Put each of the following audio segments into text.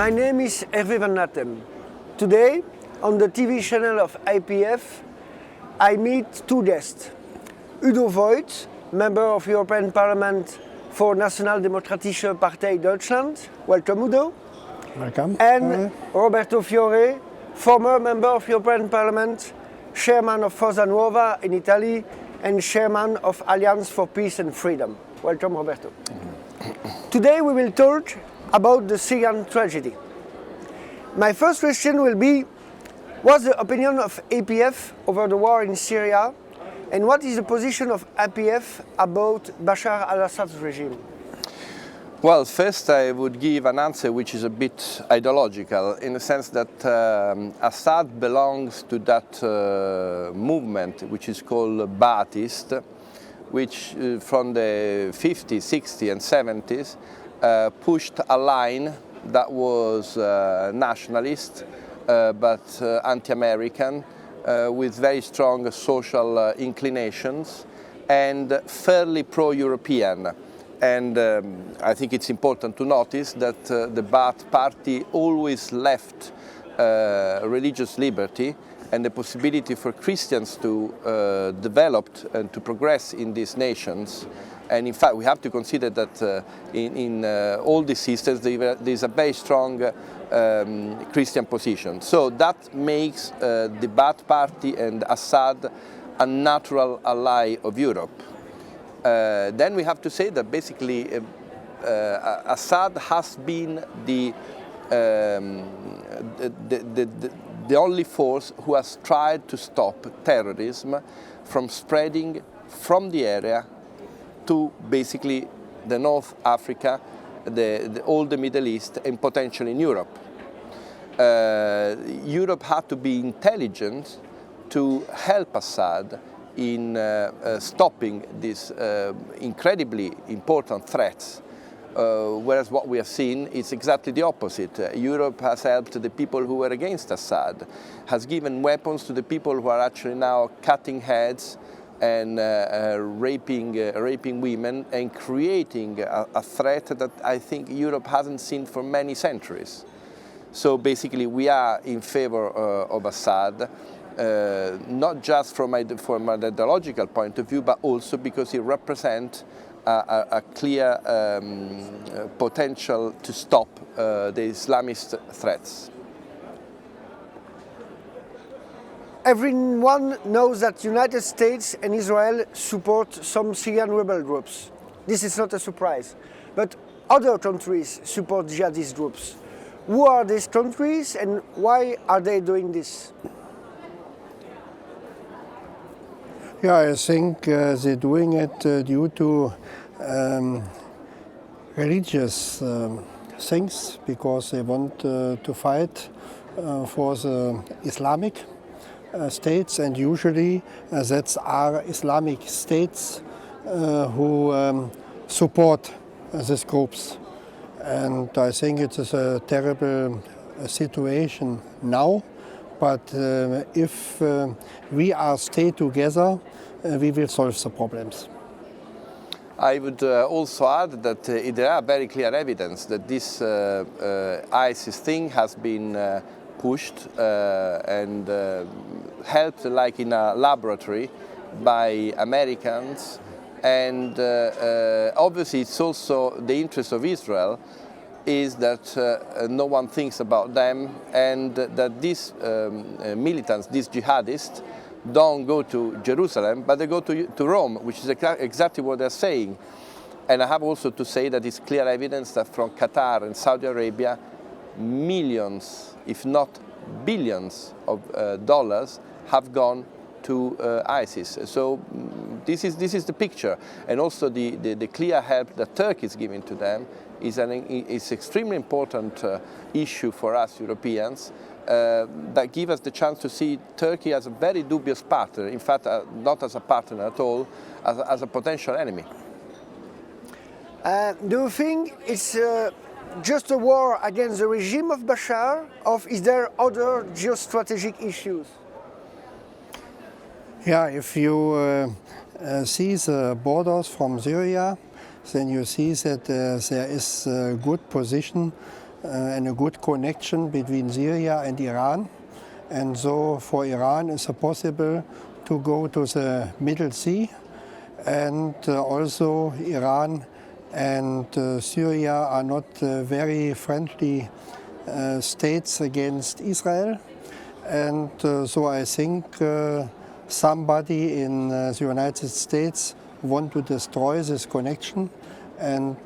My name is Herve Van Laetham. Today, on the TV channel of APF, I meet two guests. Udo Voigt, member of European Parliament for Nationaldemokratische Partei Deutschland. Welcome, Udo. Welcome. And Roberto Fiore, former member of European Parliament, chairman of Forza Nuova in Italy, and chairman of Alliance for Peace and Freedom. Welcome, Roberto. Today we will talk about the Syrian tragedy. My first question will be, what's the opinion of APF over the war in Syria, and what is the position of APF about Bashar al-Assad's regime? Well, first I would give an answer which is a bit ideological, in the sense that Assad belongs to that movement which is called Ba'athist, which from the 50s, 60s and 70s pushed a line that was nationalist but anti-American, with very strong social inclinations and fairly pro-European. And I think it's important to notice that the Ba'ath party always left religious liberty and the possibility for Christians to develop and to progress in these nations. And in fact, we have to consider that in all these systems there is a very strong Christian position. So that makes the Ba'ath party and Assad a natural ally of Europe. Then we have to say that basically Assad has been the only force who has tried to stop terrorism from spreading from the area to basically the North Africa, all the Middle East, and potentially in Europe. Europe had to be intelligent to help Assad in stopping these incredibly important threats, whereas what we have seen is exactly the opposite. Europe has helped the people who were against Assad, has given weapons to the people who are actually now cutting heads and raping women and creating a threat that I think Europe hasn't seen for many centuries. So basically we are in favor of Assad. Not just from an ideological point of view, but also because he represents a clear potential to stop the Islamist threats. Everyone knows that the United States and Israel support some Syrian rebel groups. This is not a surprise. But other countries support jihadist groups. Who are these countries and why are they doing this? Yeah, I think they're doing it due to religious things, because they want to fight for the Islamic states, and usually that's our Islamic states who support these groups. And I think it is a terrible situation now. But if we are stay together, we will solve the problems. I would also add that there are very clear evidence that this ISIS thing has been pushed and helped, like in a laboratory, by Americans. And obviously it's also the interest of Israel is that no one thinks about them, and that these militants, these jihadists, don't go to Jerusalem, but they go to Rome, which is exactly what they're saying. And I have also to say that it's clear evidence that from Qatar and Saudi Arabia, millions, if not billions of dollars have gone to ISIS. So this is the picture. And also the clear help that Turkey is giving to them is an extremely important issue for us Europeans, that give us the chance to see Turkey as a very dubious partner, in fact not as a partner at all, as a potential enemy. Do you think it's just a war against the regime of Bashar, or is there other geostrategic issues? Yeah, if you see the borders from Syria, then you see that there is a good position and a good connection between Syria and Iran. And so for Iran it's possible to go to the Middle Sea, and also Iran and Syria are not very friendly states against Israel. And so I think somebody in the United States want to destroy this connection, and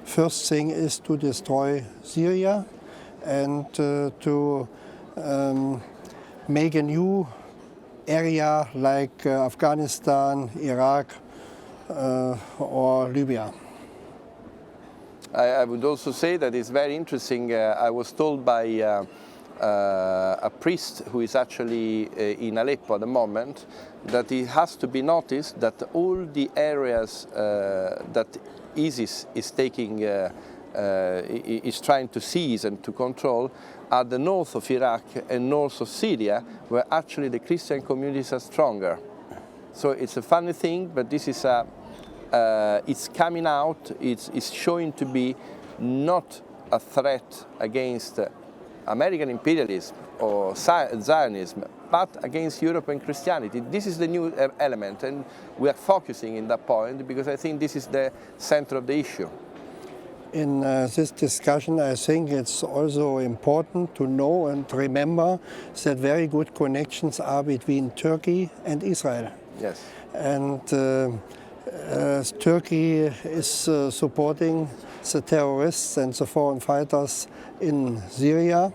first thing is to destroy Syria and to make a new area like Afghanistan, Iraq or Libya. I would also say that it's very interesting. I was told by a priest who is actually in Aleppo at the moment that it has to be noticed that all the areas that ISIS is taking, is trying to seize and to control are the north of Iraq and north of Syria, where actually the Christian communities are stronger. So it's a funny thing, but this is it's coming out, it's showing to be not a threat against American imperialism or Zionism, but against European Christianity. This is the new element, and we are focusing in that point because I think this is the center of the issue. In this discussion, I think it's also important to know and remember that very good connections are between Turkey and Israel. Yes. And Turkey is supporting the terrorists and the foreign fighters in Syria.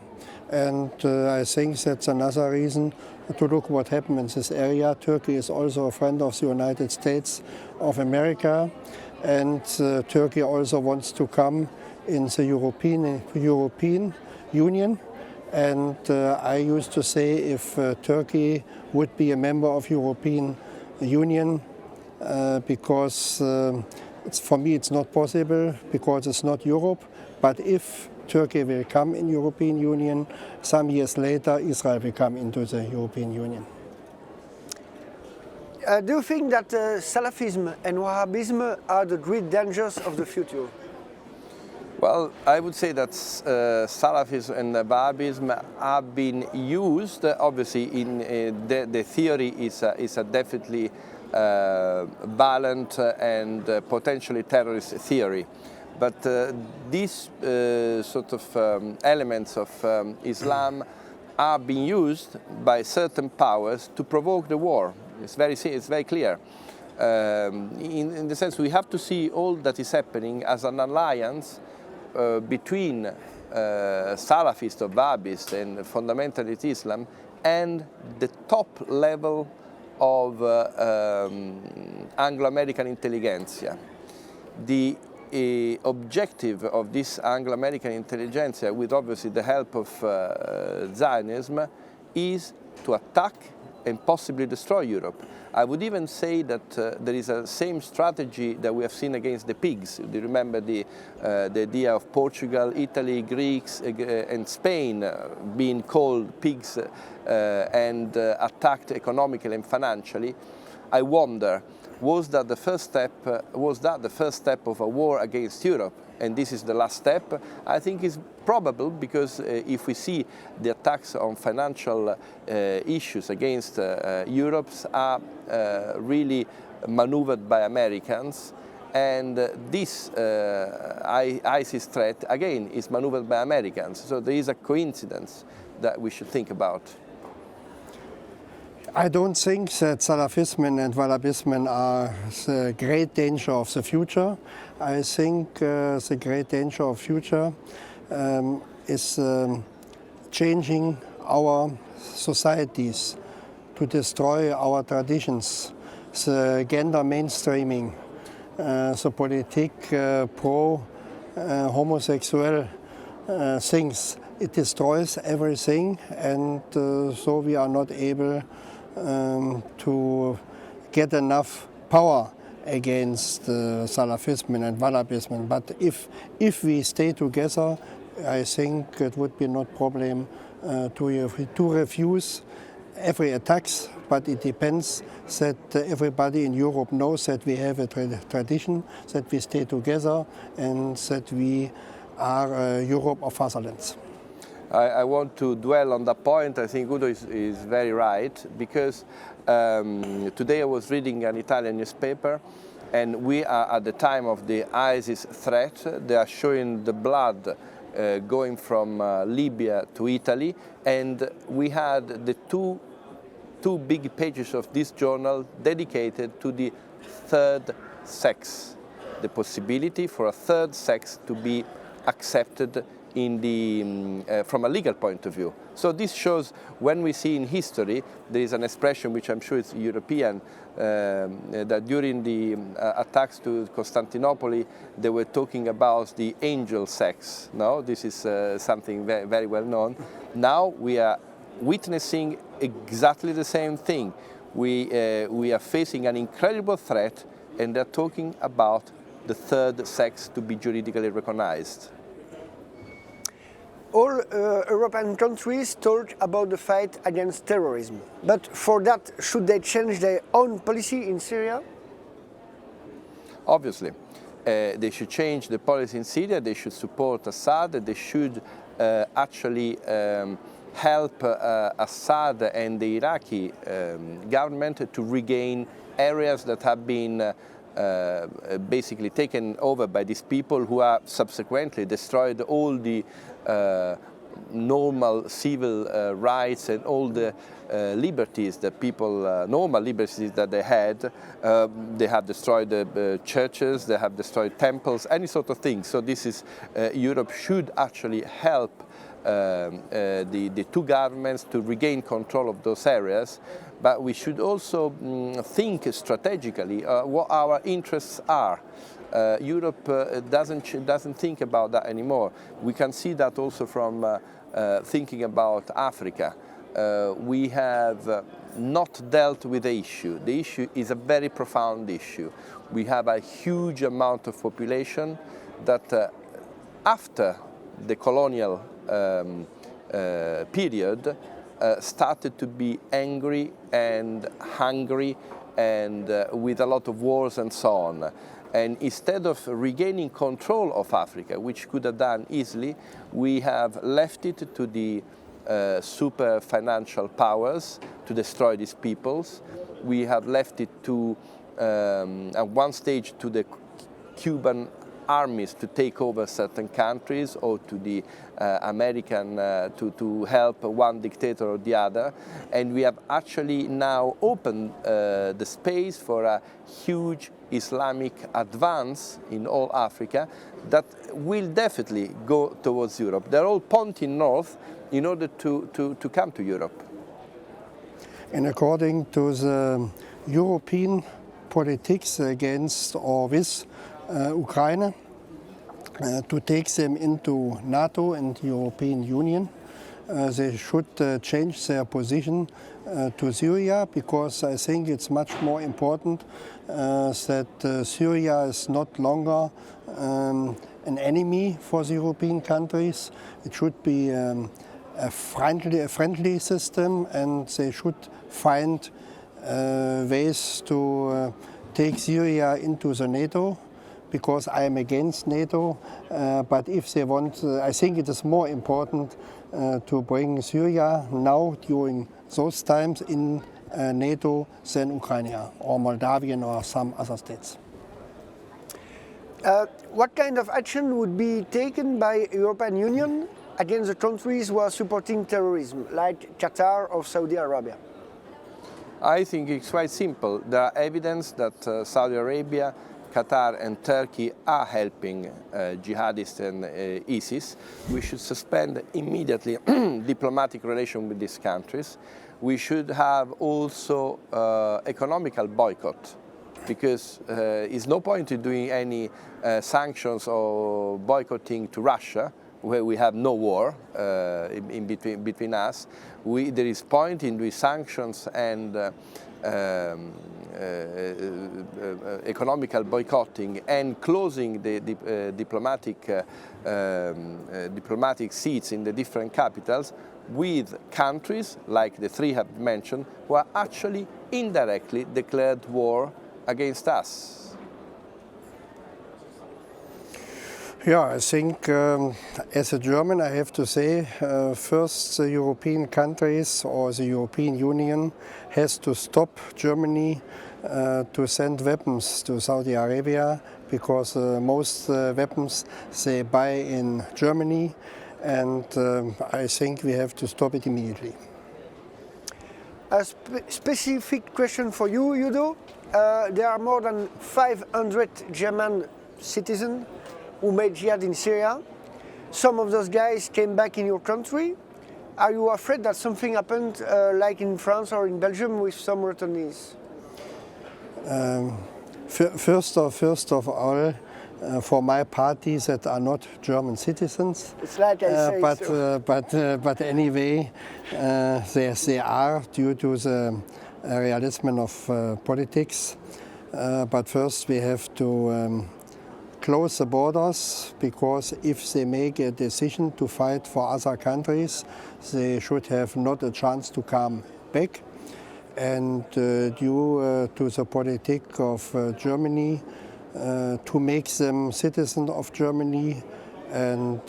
And I think that's another reason to look what happened in this area. Turkey is also a friend of the United States of America. And Turkey also wants to come in the European Union. And I used to say if Turkey would be a member of European Union, because for me it's not possible, because it's not Europe. But if Turkey will come in European Union, some years later Israel will come into the European Union. Do you think that Salafism and Wahhabism are the great dangers of the future? Well, I would say that Salafism and Wahhabism have been used. Obviously, in the theory is a definitely violent and potentially terrorist theory. But these sort of elements of Islam are being used by certain powers to provoke the war. It's very clear. In the sense we have to see all that is happening as an alliance between Salafist or Wahhabist and fundamentalist Islam and the top level of Anglo-American intelligentsia. The objective of this Anglo-American intelligentsia, with obviously the help of Zionism, is to attack and possibly destroy Europe. I would even say that there is a same strategy that we have seen against the pigs. Do you remember the idea of Portugal, Italy, Greeks and Spain being called pigs and attacked economically and financially? I wonder, was that the first step of a war against Europe? And this is the last step? I think it's probable, because if we see the attacks on financial issues against Europe are really maneuvered by Americans, and this ISIS threat again is maneuvered by Americans. So there is a coincidence that we should think about. I don't think that Salafism and Wahhabism are the great danger of the future. I think the great danger of future is changing our societies, to destroy our traditions, the gender mainstreaming, the politic pro-homosexual things. It destroys everything, and so we are not able to get enough power against Salafism and Wahhabism. But if we stay together, I think it would be not problem to refuse every attacks. But it depends that everybody in Europe knows that we have a tradition, that we stay together, and that we are Europe of fatherlands. I want to dwell on that point. I think Udo is very right, because today I was reading an Italian newspaper, and we are at the time of the ISIS threat. They are showing the blood going from Libya to Italy, and we had the two big pages of this journal dedicated to the third sex, the possibility for a third sex to be accepted in the, from a legal point of view. So this shows, when we see in history, there is an expression which I'm sure is European, that during the attacks to Constantinople, they were talking about the angel sex. No, this is something very, very well known. Now we are witnessing exactly the same thing. We are facing an incredible threat, and they're talking about the third sex to be juridically recognized. All European countries talk about the fight against terrorism, but for that, should they change their own policy in Syria? Obviously, they should change the policy in Syria. They should support Assad. They should actually help Assad and the Iraqi government to regain areas that have been basically taken over by these people, who have subsequently destroyed all the normal civil rights and all the liberties that people, normal liberties that they had. They have destroyed the churches, they have destroyed temples, any sort of thing. So this is, Europe should actually help the two governments to regain control of those areas, but we should also think strategically what our interests are. Europe doesn't think about that anymore. We can see that also from thinking about Africa. We have not dealt with the issue. The issue is a very profound issue. We have a huge amount of population that after the colonial period started to be angry and hungry and with a lot of wars and so on. And instead of regaining control of Africa, which could have done easily, we have left it to the super financial powers to destroy these peoples. We have left it to, at one stage, to the Cuban armies to take over certain countries, or to the American to help one dictator or the other. And we have actually now opened the space for a huge Islamic advance in all Africa that will definitely go towards Europe. They're all pointing north in order to come to Europe. And according to the European politics against or with Ukraine, to take them into NATO and the European Union, they should change their position to Syria, because I think it's much more important that Syria is not longer an enemy for the European countries. It should be a friendly system, and they should find ways to take Syria into the NATO, because I am against NATO. But if they want, I think it is more important to bring Syria now during those times in NATO than Ukraine or Moldavian or some other states. What kind of action would be taken by European Union against the countries who are supporting terrorism, like Qatar or Saudi Arabia? I think it's quite simple. There are evidence that Saudi Arabia, Qatar and Turkey are helping jihadists and ISIS. We should suspend immediately diplomatic relations with these countries. We should have also economical boycott, because it's no point in doing any sanctions or boycotting to Russia, where we have no war between us. There is point in doing sanctions and economical boycotting and closing the diplomatic seats in the different capitals with countries like the three I've mentioned, who are actually indirectly declared war against us. Yeah, I think as a German I have to say first the European countries or the European Union has to stop Germany to send weapons to Saudi Arabia, because most weapons they buy in Germany, and I think we have to stop it immediately. A specific question for you, Udo. There are more than 500 German citizens who made jihad in Syria. Some of those guys came back in your country. Are you afraid that something happened like in France or in Belgium with some returnees? First of all, for my party that are not German citizens. It's like I say, but anyway, they are due to the realism of politics. But first we have to close the borders, because if they make a decision to fight for other countries, they should have not a chance to come back. And due to the politics of Germany, to make them citizens of Germany, and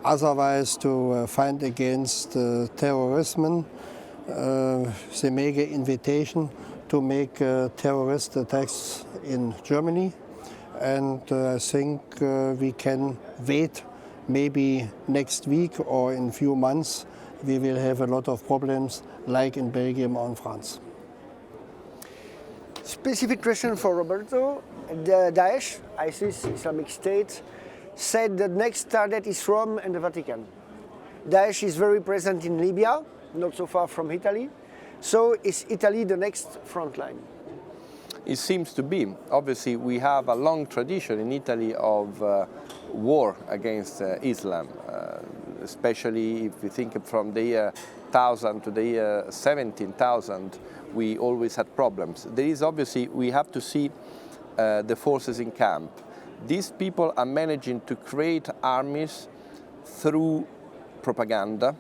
otherwise to fight against terrorism, they make an invitation to make terrorist attacks in Germany. And I think we can wait, maybe next week or in a few months we will have a lot of problems like in Belgium or in France. Specific question for Roberto. The Daesh, ISIS, Islamic State, said the next target is Rome and the Vatican. Daesh is very present in Libya, not so far from Italy. So is Italy the next front line? It seems to be. Obviously, we have a long tradition in Italy of war against Islam, especially if we think from the year 1000 to the year 17,000, we always had problems. There is obviously, we have to see the forces in camp. These people are managing to create armies through propaganda.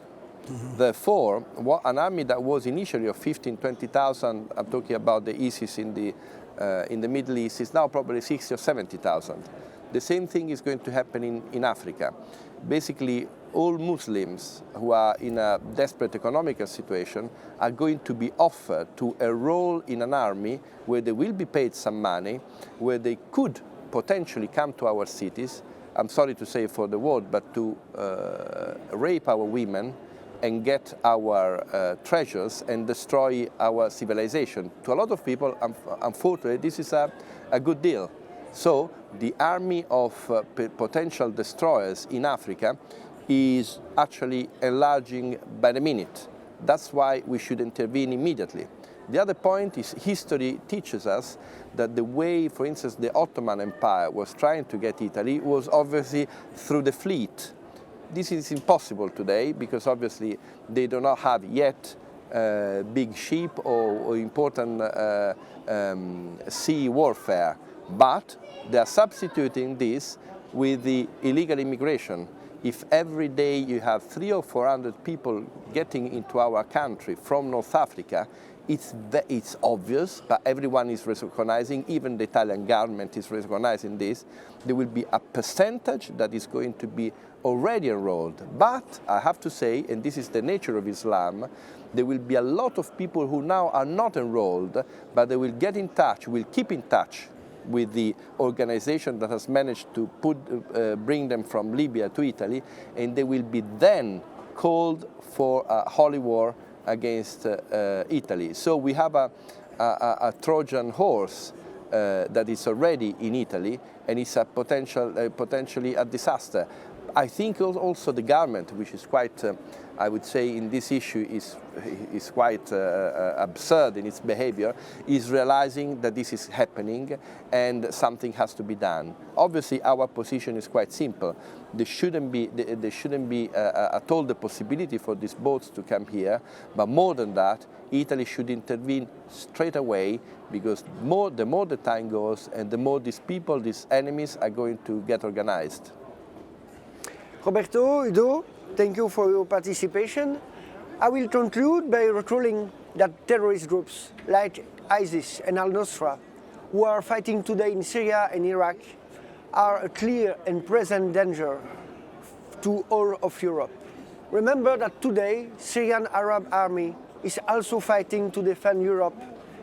Therefore, an army that was initially of 15,000, 20,000, I'm talking about the ISIS in the Middle East, is now probably 60,000 or 70,000. The same thing is going to happen in Africa. Basically, all Muslims who are in a desperate economical situation are going to be offered to enroll in an army where they will be paid some money, where they could potentially come to our cities, I'm sorry to say for the word, but to rape our women and get our treasures and destroy our civilization. To a lot of people, unfortunately, this is a good deal. So the army of potential destroyers in Africa is actually enlarging by the minute. That's why we should intervene immediately. The other point is history teaches us that the way, for instance, the Ottoman Empire was trying to get Italy was obviously through the fleet. This is impossible today because obviously they do not have yet big ship or important sea warfare, but they are substituting this with the illegal immigration. If every day you have 300 or 400 people getting into our country from North Africa, it's obvious, but everyone is recognizing, even the Italian government is recognizing this. There will be a percentage that is going to be already enrolled. But I have to say, and this is the nature of Islam, there will be a lot of people who now are not enrolled, but they will get in touch, will keep in touch with the organization that has managed to bring them from Libya to Italy, and they will be then called for a holy war against Italy. So we have a Trojan horse that is already in Italy, and it's a potentially a disaster. I think also the government, which is quite, I would say, in this issue is quite absurd in its behavior, is realizing that this is happening and something has to be done. Obviously, our position is quite simple. There shouldn't be at all the possibility for these boats to come here, but more than that, Italy should intervene straight away, because the more the time goes and the more these people, these enemies, are going to get organized. Roberto, Udo, thank you for your participation. I will conclude by recalling that terrorist groups like ISIS and al-Nusra, who are fighting today in Syria and Iraq, are a clear and present danger to all of Europe. Remember that today, Syrian Arab army is also fighting to defend Europe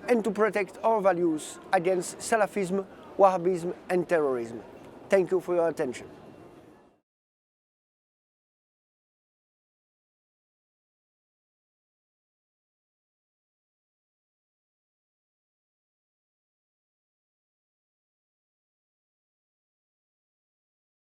and to protect our values against Salafism, Wahhabism and terrorism. Thank you for your attention.